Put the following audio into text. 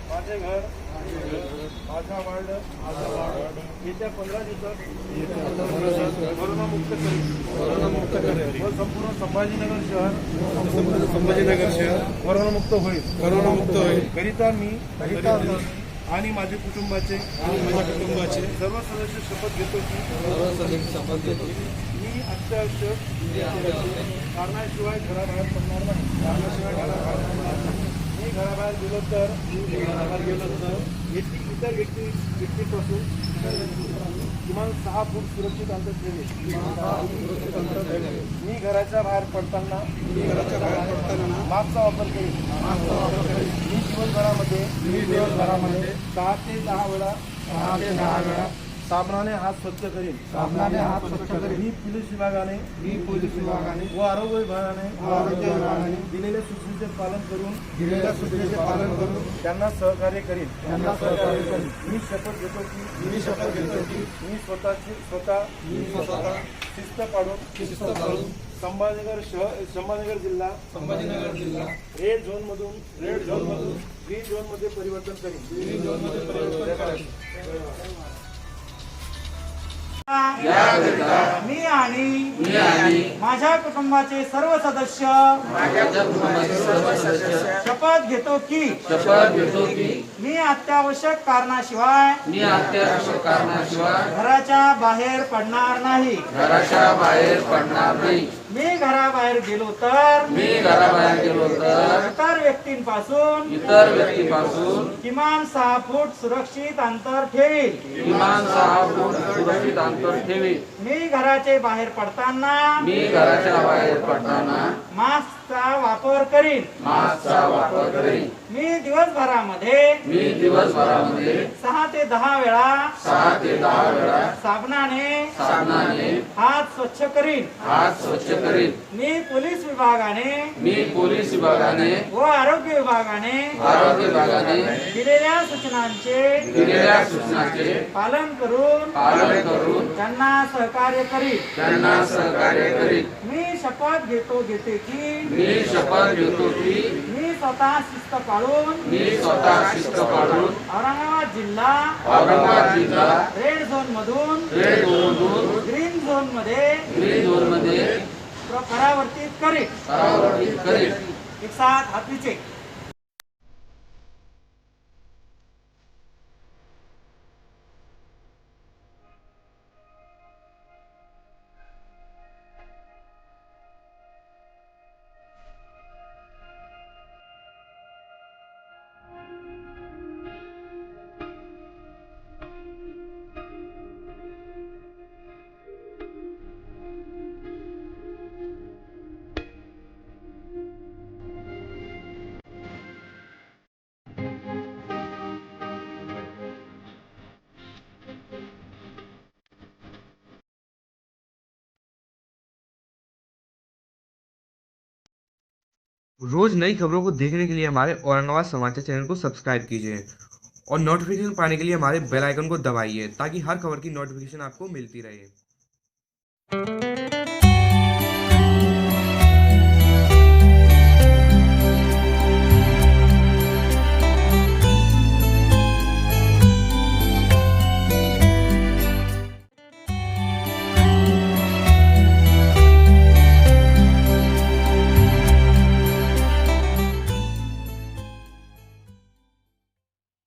माझे घर माझा वार्ड येत्या 15 दिवसात कोरोनामुक्त करेल व संपूर्ण संभाजीनगर शहर कोरोनामुक्त होईल करिता मी आणि माझे कुटुंबाचे सर्व सदस्य शपथ घेतो की मी अत्यावश्यक कारणाशिवाय घराबाहेर पडणार नाही. मी घराबाहेर गेलो तर इतर व्यक्तीपासून किमान 6 फूट सुरक्षित अंतर ठेवेल. मी घराच्या बाहेर पडताना मास्कचा वापर करेन. मी दिवसभरामध्ये 6 ते 10 वेळा साबणाने हात स्वच्छ करीन. मी पोलीस विभागाने व आरोग्य विभागाने दिलेल्या सूचनेचे पालन करून त्यांना सहकार्य करीन. मी शपथ घेतो की मी स्वतः शिस्त पाडून संभाजीनगर जिल्हा रेड झोनमधून ग्रीन झोनमध्ये परिवर्तन करीन. मी आणि माझ्या कुटुंबाचे सर्व सदस्य शपथ घेतो की मी अत्यावश्यक कारणाशिवाय घराच्या बाहेर पडणार नाही. मी घराबाहेर गेलो तर इतर व्यक्तींपासून किमान 6 फूट सुरक्षित अंतर ठेवील. मी घराचे बाहेर पडताना मास्कचा वापर करीन. मी दिवसभरामध्ये 6 ते 10 वेळा साबणाने हात स्वच्छ करीन. मी पोलीस विभागाने व आरोग्य विभागाने दिलेल्या सूचनांचे पालन करून त्यांना सहकार्य करीन. मी शपथ घेतो की मी स्वतः शिस्त पाळून औरंगाबाद जिल्हा रेड झोन मधून ग्रीन झोन मध्ये परावर्तित करेल. एक साथ हात नीचे. रोज नई खबरों को देखने के लिए हमारे औरंगाबाद समाचार चैनल को सब्सक्राइब कीजिए और नोटिफिकेशन पाने के लिए हमारे बेल आइकन को दबाइए ताकि हर खबर की नोटिफिकेशन आपको मिलती रहे।